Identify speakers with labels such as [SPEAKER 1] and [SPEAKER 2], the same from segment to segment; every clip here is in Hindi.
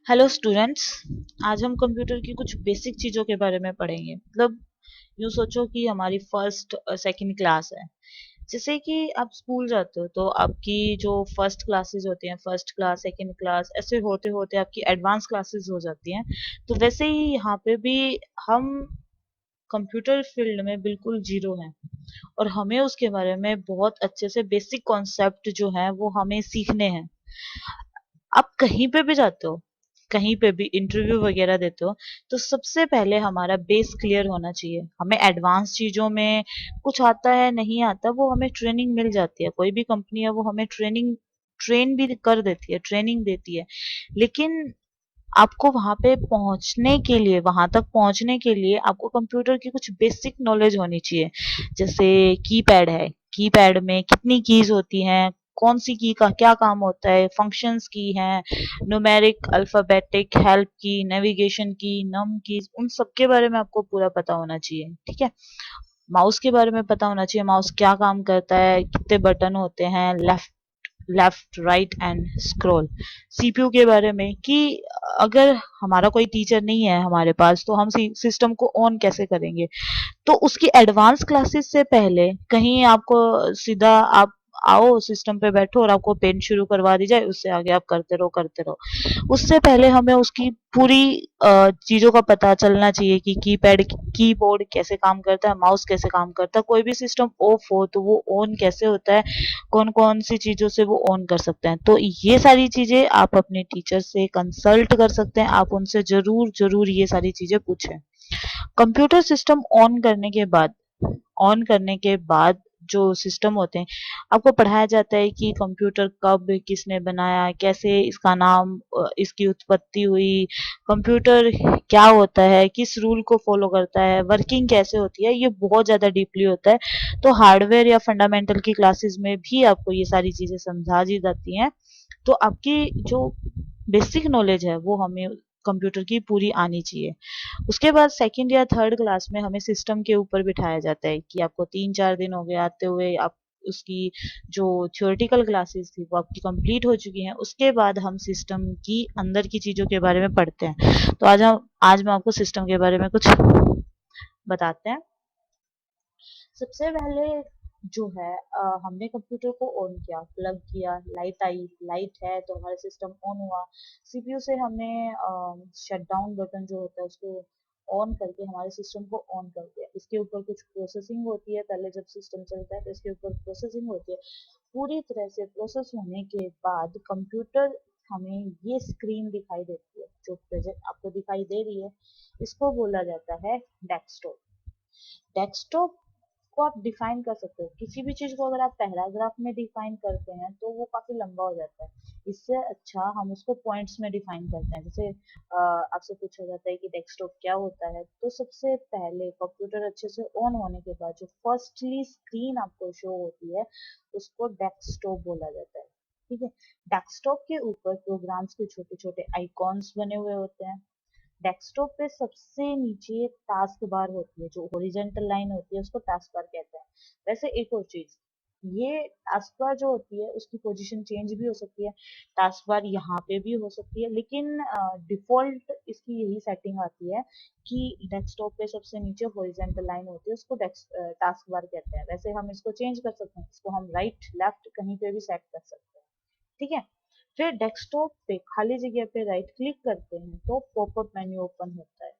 [SPEAKER 1] Hello students. आज हम कंप्यूटर की कुछ बेसिक चीज़ों के बारे में पढ़ेंगे। मतलब यूँ सोचो कि हमारी फर्स्ट सेकंड क्लास है। जैसे कि आप स्कूल जाते हो तो आपकी जो फर्स्ट क्लासेस होती हैं, फर्स्ट क्लास सेकंड क्लास ऐसे होते होते आपकी एडवांस क्लासेस हो जाती हैं। तो वैसे ही यहाँ पे भी हम कंप्यूटर फील्ड में बिल्कुल जीरो हैं और हमें उसके बारे में बहुत अच्छे से बेसिक कॉन्सेप्ट जो है वो हमें सीखने हैं। आप कहीं पे भी जाते हो, कहीं पे भी इंटरव्यू वगैरह देते हो, तो सबसे पहले हमारा बेस क्लियर होना चाहिए। हमें एडवांस चीज़ों में कुछ आता है, नहीं आता, वो हमें ट्रेनिंग मिल जाती है। कोई भी कंपनी है वो हमें ट्रेन भी कर देती है, ट्रेनिंग देती है। लेकिन आपको वहाँ पे पहुँचने के लिए, वहाँ तक पहुँचने के लिए आपको कंप्यूटर की कुछ बेसिक नॉलेज होनी चाहिए। जैसे कीपैड है, कीपैड में कितनी कीज़ होती हैं, कौन सी की का क्या काम होता है, फंक्शंस की हैं, न्यूमेरिक, अल्फाबेटिक, हेल्प की, नेविगेशन की, नम कीज़, उन सब के बारे में आपको पूरा पता होना चाहिए, ठीक है? माउस के बारे में पता होना चाहिए, माउस क्या काम करता है, कितने बटन होते हैं, left left right and scroll. CPU के बारे में कि अगर हमारा कोई टीचर नहीं है हमारे पास तो हम सिस्टम को ऑन कैसे करेंगे। तो उसकी एडवांस क्लासेस से पहले कहीं आपको सीधा आप आओ सिस्टम पे बैठो और आपको पेन शुरू करवा दी जाए, उससे आगे आप करते रहो। उससे पहले हमें उसकी पूरी चीजों का पता चलना चाहिए कि कीबोर्ड कैसे काम करता है, माउस कैसे काम करता है, कोई भी सिस्टम ऑफ हो तो वो ऑन कैसे होता है, कौन कौन सी चीजों से वो ऑन कर सकते हैं। तो ये सारी चीजें आप अपने टीचर से कंसल्ट कर सकते हैं, आप उनसे जरूर जरूर ये सारी चीजें पूछें। कंप्यूटर सिस्टम ऑन करने के बाद जो सिस्टम होते हैं, आपको पढ़ाया जाता है कि कंप्यूटर कब किसने बनाया, कैसे इसका नाम, इसकी उत्पत्ति हुई, कंप्यूटर क्या होता है, किस रूल को फॉलो करता है, वर्किंग कैसे होती है। ये बहुत ज़्यादा डीपली होता है। तो हार्डवेयर या फंडामेंटल की क्लासेस में भी आपको ये सारी चीज़ें समझा दी जाती हैं। तो आपकी जो बेसिक नॉलेज है वो हमें कंप्यूटर की पूरी आनी चाहिए। उसके बाद सेकंड या थर्ड क्लास में हमें सिस्टम के ऊपर बिठाया जाता है कि आपको 3-4 दिन हो गए आते हुए, आप उसकी जो थ्योरेटिकल क्लासेस थी वो आपकी कंप्लीट हो चुकी हैं। उसके बाद हम सिस्टम की अंदर की चीज़ों के बारे में पढ़ते हैं। तो आज मैं आपको सिस्टम के बारे में कुछ बताते हैं। सबसे पहले जो है हमने कंप्यूटर को ऑन किया, प्लग किया, लाइट आई, लाइट है तो हमारा सिस्टम ऑन हुआ। सीपीयू से हमने शट डाउन बटन जो होता है उसको ऑन करके हमारे सिस्टम को ऑन कर दिया। इसके ऊपर कुछ प्रोसेसिंग होती है, पहले जब सिस्टम चलता है तो इसके ऊपर प्रोसेसिंग होती है। पूरी तरह से प्रोसेस होने के बाद कंप्यूटर हमें ये स्क्रीन दिखाई देती है जो प्रेजेंट आपको दिखाई दे रही है। इसको बोला जाता है डेस्कटॉप। डेस्कटॉप को आप डिफाइन कर सकते हो। किसी भी चीज को अगर आप पैराग्राफ में डिफाइन करते हैं तो वो काफी लंबा हो जाता है। इससे अच्छा हम उसको पॉइंट्स में डिफाइन करते हैं। जैसे आपसे पूछा जाता है कि डेस्कटॉप क्या होता है, तो सबसे पहले कंप्यूटर अच्छे से ऑन होने के बाद जो फर्स्टली स्क्रीन आपको शो होती है उसको डेस्कटॉप बोला जाता है। ठीक है। डेस्कटॉप के ऊपर प्रोग्राम्स के छोटे छोटे आइकॉन्स बने हुए होते हैं। डेस्कटॉप पे सबसे नीचे टास्क बार होती है, जो हॉरिजॉन्टल लाइन होती है उसको टास्क बार कहते हैं। वैसे एक और चीज, ये टास्क बार जो होती है उसकी पोजीशन चेंज भी हो सकती है। टास्क बार यहाँ पे भी हो सकती है, लेकिन डिफॉल्ट इसकी यही सेटिंग आती है कि डेस्कटॉप पे सबसे नीचे हॉरिजॉन्टल लाइन होती है, उसको टास्क बार कहते हैं। वैसे हम इसको चेंज कर सकते हैं, इसको हम राइट लेफ्ट कहीं पे भी सेट कर सकते हैं। ठीक है। फिर डेस्कटॉप पे खाली जगह पे राइट क्लिक करते हैं तो पॉपअप मेन्यू ओपन होता है।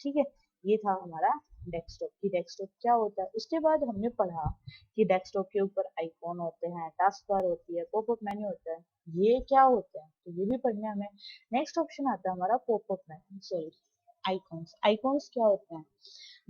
[SPEAKER 1] ठीक है। ये था हमारा डेस्कटॉप की डेस्कटॉप क्या होता है। उसके बाद हमने पढ़ा कि डेस्कटॉप के ऊपर आइकॉन होते हैं, टास्क बार होती है, पॉपअप मेन्यू होता है। ये क्या होता है तो ये भी पढ़ने हमें। नेक्स्ट ऑप्शन आता है हमारा popup menu, sorry, icons. Icons क्या होते हैं?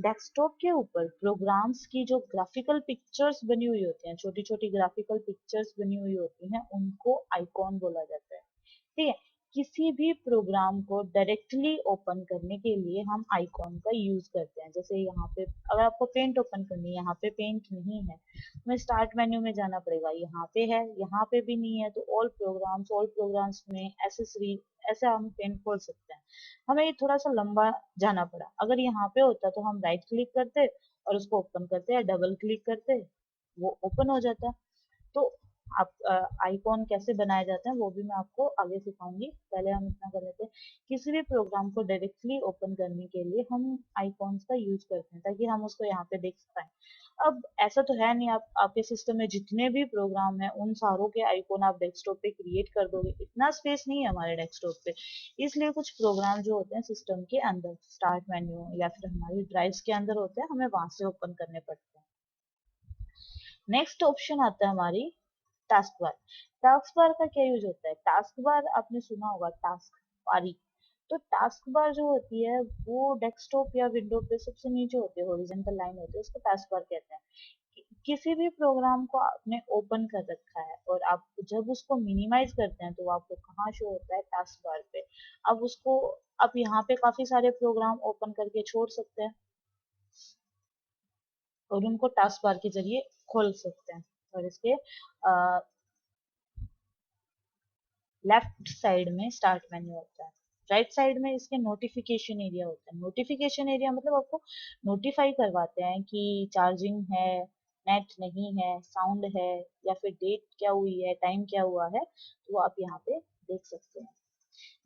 [SPEAKER 1] डेस्कटॉप के ऊपर प्रोग्राम्स की जो ग्राफिकल पिक्चर्स बनी हुई होती हैं, छोटी छोटी ग्राफिकल पिक्चर्स बनी हुई होती हैं, उनको आइकॉन बोला जाता है। ठीक है। किसी भी प्रोग्राम को डायरेक्टली ओपन करने के लिए हम आइकॉन का यूज करते हैं। जैसे यहाँ पे अगर आपको पेंट ओपन करनी है, यहाँ पे पेंट नहीं है, हमें स्टार्ट मेन्यू में जाना पड़ेगा। यहाँ पे है, यहाँ पे भी नहीं है, तो ऑल प्रोग्राम्स में एसेसरी, ऐसे हम पेंट खोल सकते हैं। हमें ये थोड़ा सा लंबा जाना पड़ा। अगर यहाँ पे होता तो हम राइट क्लिक करते और उसको ओपन करते या डबल क्लिक करते, वो ओपन हो जाता। तो आप आइकॉन कैसे बनाए जाते हैं वो भी मैं आपको आगे सिखाऊंगी। पहले हम इतना कर लेते हैं, किसी भी प्रोग्राम को डायरेक्टली ओपन करने के लिए हम आइकॉन्स का यूज करते हैं ताकि हम उसको यहाँ पे देख पाएं। अब ऐसा तो है नहीं, आप आपके सिस्टम में जितने भी प्रोग्राम हैं उन सारों के आइकॉन आप डेस्कटॉप पे क्रिएट कर दोगे, इतना स्पेस नहीं है हमारे डेस्कटॉप पे। इसलिए कुछ प्रोग्राम जो होते हैं सिस्टम के अंदर स्टार्ट मेन्यू या फिर हमारी ड्राइव्स के अंदर होते हैं, हमें वहां से ओपन करने पड़ते हैं। नेक्स्ट ऑप्शन आता है हमारी टास्क बार। टास्क बार का क्या यूज होता है? टास्क बार आपने सुना होगा, टास्क बारी। तो टास्क बार जो होती है वो डेस्कटॉप या विंडो पे सबसे नीचे होती है, हॉरिजॉन्टल लाइन होती है, उसको टास्क बार कहते हैं। किसी भी प्रोग्राम को आपने ओपन कर रखा है और आप जब उसको मिनिमाइज करते हैं तो वो आपको कहाँ शो होता है? टास्क बार पे। अब उसको आप यहाँ पे काफी सारे प्रोग्राम ओपन करके छोड़ सकते हैं और उनको टास्क बार के जरिए खोल सकते हैं। और इसके लेफ्ट साइड में स्टार्ट मेन्यू होता है, राइट साइड में इसके नोटिफिकेशन एरिया होता है। नोटिफिकेशन एरिया मतलब आपको नोटिफाई करवाते हैं कि चार्जिंग है, नेट नहीं है, साउंड है, या फिर डेट क्या हुई है, टाइम क्या हुआ है, तो वो आप यहाँ पे देख सकते हैं।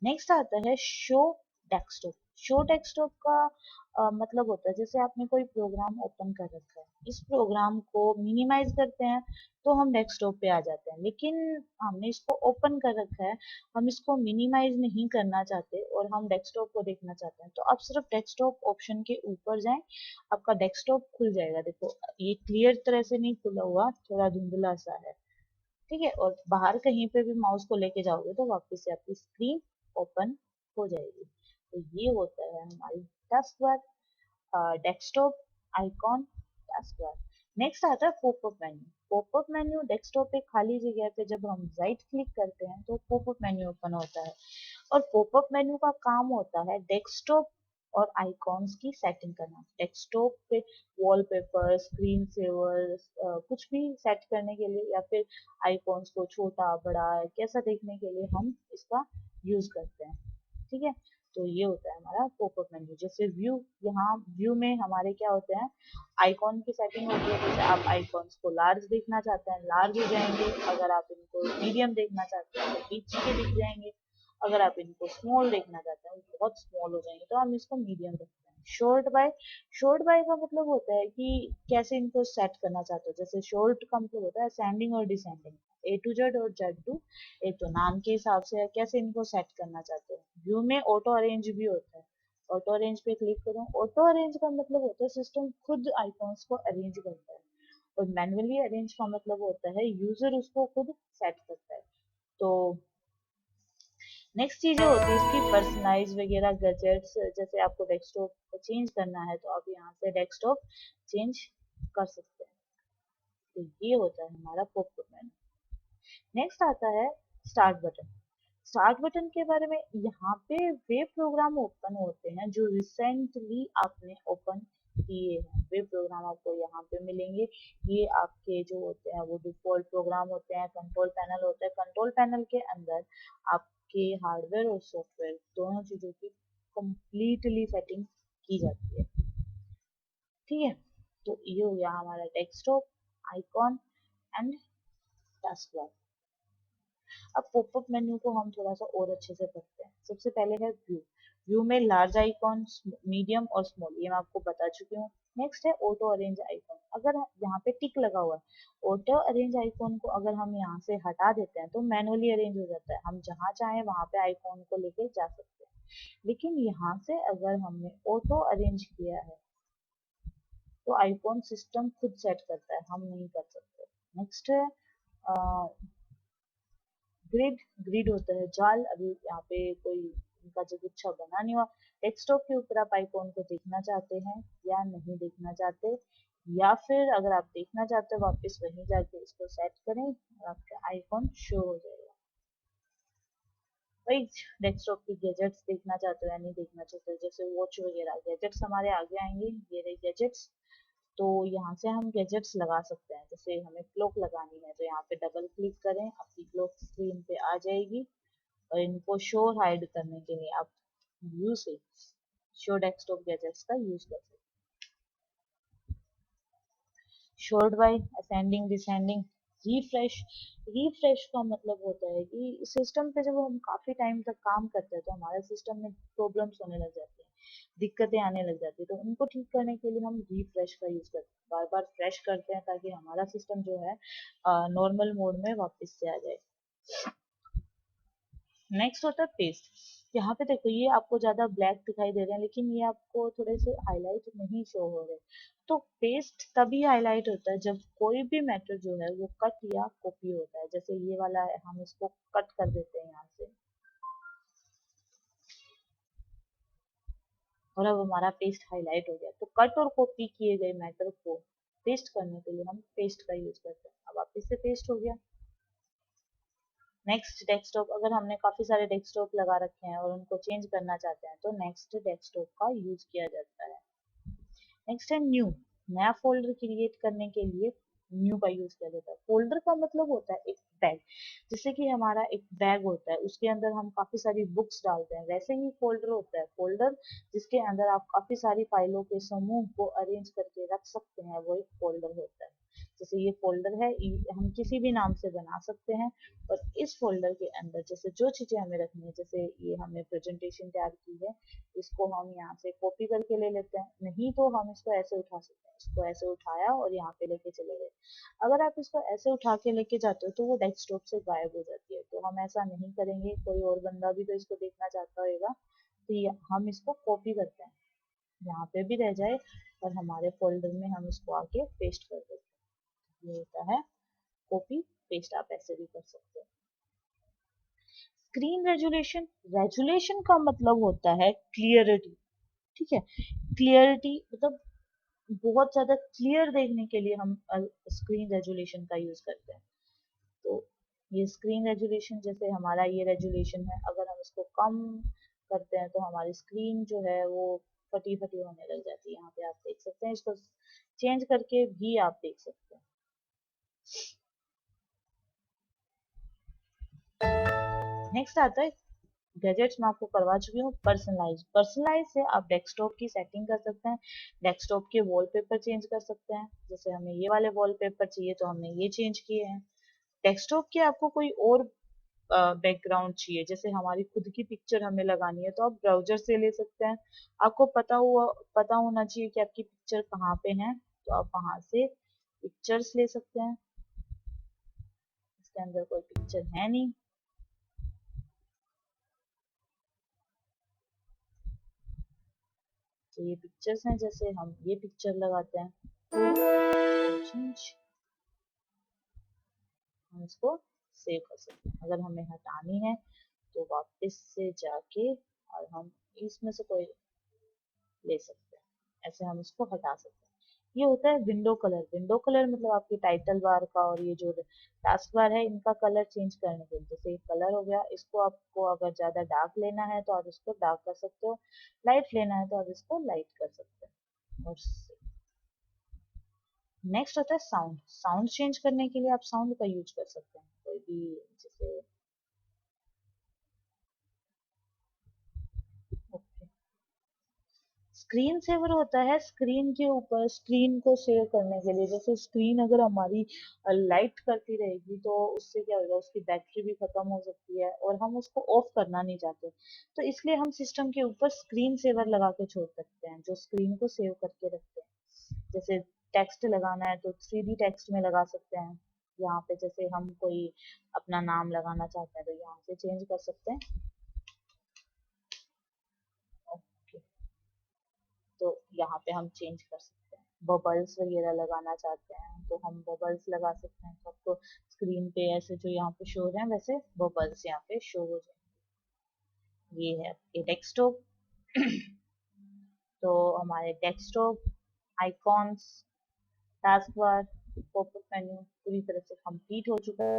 [SPEAKER 1] नेक्स्ट आता है शो डेस्कटॉप। शो डेस्कटॉप का मतलब होता है जैसे आपने कोई प्रोग्राम ओपन कर रखा है, इस प्रोग्राम को मिनिमाइज करते हैं तो हम डेस्कटॉप पे आ जाते हैं, लेकिन हमने इसको ओपन कर रखा है, हम इसको मिनिमाइज नहीं करना चाहते और हम डेस्कटॉप को देखना चाहते हैं, तो आप सिर्फ डेस्कटॉप ऑप्शन के ऊपर जाएं, आपका डेस्कटॉप खुल जाएगा। देखो ये क्लियर तरह से नहीं खुला हुआ, थोड़ा धुंधला सा है, ठीक है। और बाहर कहीं पे भी माउस को लेके जाओगे तो वापस से आपकी स्क्रीन ओपन हो जाएगी। तो ये होता है हमारी task bar, desktop icon, task bar. Next आता है popup menu. Popup menu desktop पे खाली जगह पे जब हम राइट क्लिक करते हैं तो पॉपअप मेन्यू ओपन होता है। और पॉपअप मेन्यू का काम होता है डेस्कटॉप और आइकॉन्स की सेटिंग करना। डेस्कटॉप पे वॉलपेपर, स्क्रीन सेवर, कुछ भी सेट करने के लिए या फिर आइकॉन्स को छोटा बड़ा कैसा देखने के लिए हम इसका यूज करते हैं, ठीक है। तो ये होता है हमारा पॉपअप मेन्यू। जैसे व्यू, यहाँ व्यू में हमारे क्या होते हैं, आइकॉन की सेटिंग होती है। जैसे आप आइकॉन्स को लार्ज देखना चाहते हैं, लार्ज हो जाएंगे। अगर आप इनको मीडियम देखना चाहते हैं तो बीच के दिख जाएंगे। अगर आप इनको स्मॉल देखना चाहते हैं, बहुत स्मॉल हो जाएंगे, तो हम इसको मीडियम रखते हैं। शॉर्ट बाय का मतलब होता है कि कैसे इनको सेट करना चाहते हो। जैसे शॉर्ट का मतलब होता है असेंडिंग और डिसेंडिंग, ए टू जेड और जेड टू ए, तो नाम के हिसाब से कैसे इनको सेट करना चाहते हो। व्यू में ऑटो अरेंज भी होता है, ऑटो अरेंज पे क्लिक करो। ऑटो अरेंज का मतलब होता है सिस्टम खुद आइकॉन्स को अरेंज करता है, और मैनुअली अरेंज का मतलब होता है यूजर उसको खुद सेट करता है। तो नेक्स्ट चीजें होती है इसकी पर्सनलाइज वगैरह गैजेट्स। जैसे आपको डेस्कटॉप चेंज करना है तो आप यहाँ से डेस्कटॉप चेंज कर सकते हैं। तो ये होता है हमारा पॉपअप मेन्यू। नेक्स्ट आता है स्टार्ट बटन। स्टार्ट बटन के बारे में, यहाँ पे वे प्रोग्राम ओपन होते हैं जो रिसेंटली आपने ओपन किए हैं, वे प्रोग्राम आपको यहाँ पे मिलेंगे। ये आपके जो होते हैं वो डिफॉल्ट प्रोग्राम होते हैं। कंट्रोल पैनल होता है, कंट्रोल पैनल के अंदर आपके हार्डवेयर और सॉफ्टवेयर दोनों चीजों की कंप्लीटली सेटिंग की जाती है, ठीक है। तो ये हो गया हमारा desktop, icon and task bar. अब पॉपअप मेन्यू को हम थोड़ा सा और अच्छे से करते हैं। सबसे पहले है व्यू। व्यू में लार्ज आइकॉन, मीडियम और स्मॉल, ये मैं आपको बता चुकी हूँ। नेक्स्ट है ऑटो अरेंज आइकॉन। अगर यहाँ पे टिक लगा हुआ है, ऑटो अरेंज आइकॉन को अगर हम यहाँ से हटा देते हैं तो मैनुअली अरेंज हो जाता है, हम जहाँ चाहें वहां पे आइकॉन को लेके जा सकते हैं। लेकिन यहाँ से अगर हमने ऑटो अरेंज किया है तो आइकॉन सिस्टम खुद सेट करता है, हम नहीं कर सकते। नेक्स्ट है ग्रिड। ग्रिड होता है जाल। अभी यहाँ पे कोई उनका जो गुच्छा बना नहीं हुआ, डेस्कटॉप के ऊपर आप आइकॉन को देखना चाहते हैं या नहीं देखना चाहते, या फिर अगर आप देखना चाहते हो वापस वहीं जाके इसको सेट करें और आपका आइकॉन शो हो जाएगा। भाई डेस्कटॉप की गैजेट्स देखना चाहते हो या नहीं देखना चाहते हो, जैसे वॉच वगैरह गैजेट्स हमारे आगे आएंगे, ये रही गैजेट्स। तो यहाँ से हम गैजेट्स लगा सकते हैं। जैसे हमें क्लॉक लगानी है तो यहाँ पे डबल क्लिक करें, आपकी क्लॉक स्क्रीन पे आ जाएगी। और इनको शो हाइड करने के लिए आप व्यू से शो डेस्कटॉप गैजेट्स का यूज कर सकते हैं। Sort by ascending descending, refresh refresh का मतलब होता है कि सिस्टम पे जब हम काफी टाइम तक काम करते हैं तो हमारे सिस्टम में प्रॉब्लम्स होने लग जाती हैं, दिक्कतें आने लग जाती है, तो उनको ठीक करने के लिए हम रिफ्रेश का यूज करते हैं, बार बार फ्रेश करते हैं ताकि हमारा सिस्टम जो है नॉर्मल मोड में वापस से आ जाए। नेक्स्ट होता है पेस्ट। यहाँ पे देखो ये आपको ज्यादा ब्लैक दिखाई दे रहे हैं लेकिन ये आपको थोड़े से हाईलाइट नहीं शो हो रहे। तो पेस्ट तभी हाईलाइट होता है जब कोई भी मैटर जो है वो कट या कॉपी होता है। जैसे ये वाला है, हम इसको कट कर देते हैं यहाँ से और अब हमारा पेस्ट हाईलाइट हो गया। तो कट और कॉपी किए गए मैटर को पेस्ट करने के लिए हम पेस्ट का यूज करते हैं। अब वापिस से पेस्ट हो गया। नेक्स्ट डेस्कटॉप, अगर हमने काफी सारे डेस्कटॉप लगा रखे हैं और उनको चेंज करना चाहते हैं तो नेक्स्ट डेस्कटॉप का यूज किया जाता है। नेक्स्ट है न्यू। नया फोल्डर क्रिएट करने के लिए न्यू का यूज किया जाता है। फोल्डर का मतलब होता है एक बैग। जैसे कि हमारा एक बैग होता है, उसके अंदर हम काफी सारी बुक्स डालते हैं, वैसे ही फोल्डर होता है। फोल्डर जिसके अंदर आप काफी सारी फाइलों के समूह को अरेंज करके रख सकते हैं, वो एक फोल्डर होता है। जैसे ये फोल्डर है, हम किसी भी नाम से बना सकते हैं। और इस फोल्डर के अंदर जैसे जो चीजें हमें रखनी है, जैसे ये हमने प्रेजेंटेशन तैयार की है, इसको हम यहाँ से कॉपी करके ले लेते हैं। नहीं तो हम इसको ऐसे उठा सकते हैं, इसको ऐसे उठाया और यहाँ पे लेके चले गए। अगर आप इसको ऐसे उठा के लेके जाते हो तो वो डेस्कटॉप से गायब हो जाती है, तो हम ऐसा नहीं करेंगे। कोई और बंदा भी तो इसको देखना चाहता होगा, तो हम इसको कॉपी करते हैं, यहाँ पे भी रह जाए और हमारे फोल्डर में हम इसको आके पेस्ट कर देते हैं। ये होता है कॉपी पेस्ट, आप ऐसे भी कर सकते हैं। Screen resolution. रेजुलेशन का मतलब होता है क्लियरिटी। ठीक है, क्लियरिटी मतलब बहुत ज्यादा क्लियर देखने के लिए हम स्क्रीन रेजुलेशन का यूज करते हैं। तो ये स्क्रीन रेजुलेशन, जैसे हमारा ये रेजुलेशन है, अगर हम इसको कम करते हैं तो हमारी स्क्रीन जो है वो फटी फटी होने लग जाती है। यहाँ पे आप देख सकते हैं, इसको चेंज करके भी आप देख सकते हैं। नेक्स्ट आता है गैजेट्स। मैं आपको करवा चुकी हूँ पर्सनलाइज। पर्सनलाइज से आप डेस्कटॉप की सेटिंग कर सकते हैं, डेस्कटॉप के वॉलपेपर चेंज कर सकते हैं। जैसे हमें ये वाले वॉलपेपर चाहिए तो हमने ये चेंज किए हैं। डेस्कटॉप के आपको कोई और बैकग्राउंड चाहिए, जैसे हमारी खुद की पिक्चर हमें लगानी है तो आप ब्राउजर से ले सकते हैं। आपको पता होना चाहिए कि आपकी पिक्चर कहाँ पे है, तो आप वहां से पिक्चर्स ले सकते हैं। इसके अंदर कोई पिक्चर है नहीं, तो ये पिक्चर्स हैं। जैसे हम ये पिक्चर लगाते हैं, change, हम इसको सेव कर सकते हैं। अगर हमें हटानी है तो वापस से जाके और हम इसमें से कोई ले सकते हैं, ऐसे हम इसको हटा सकते हैं। ये होता है विंडो कलर। विंडो कलर मतलब आपकी टाइटल बार का और ये जो टास्क बार है, इनका कलर चेंज करने के लिए। जैसे ये कलर हो गया, इसको आपको अगर ज्यादा डार्क लेना है तो आप इसको डार्क कर सकते हो, लाइट लेना है तो आप इसको लाइट कर सकते हैं। और नेक्स्ट होता है साउंड। साउंड चेंज करने के लिए आप साउंड का यूज कर सकते हैं, कोई भी। जैसे स्क्रीन सेवर होता है स्क्रीन के ऊपर स्क्रीन को सेव करने के लिए। जैसे स्क्रीन अगर हमारी लाइट करती रहेगी तो उससे क्या होगा, उसकी बैटरी भी खत्म हो सकती है और हम उसको ऑफ करना नहीं चाहते। तो इसलिए हम सिस्टम के ऊपर स्क्रीन सेवर लगा के छोड़ सकते हैं, जो स्क्रीन को सेव करके रखते हैं। जैसे टेक्स्ट लगाना है तो 3D टेक्स्ट में लगा सकते हैं। यहाँ पे जैसे हम कोई अपना नाम लगाना चाहते हैं तो यहाँ से चेंज कर सकते हैं। ओके, तो यहाँ पे हम चेंज कर सकते हैं। बबल्स वगैरह लगाना चाहते हैं तो हम बबल्स लगा सकते हैं, तो आपको स्क्रीन पे ऐसे जो यहाँ पे शो हो रहे हैं वैसे बबल्स यहाँ पे शो हो जाएंगे। ये है ये डेस्कटॉप। तो हमारे desktop, icons, task bar, popup menu पूरी तरह से कंप्लीट हो चुका है।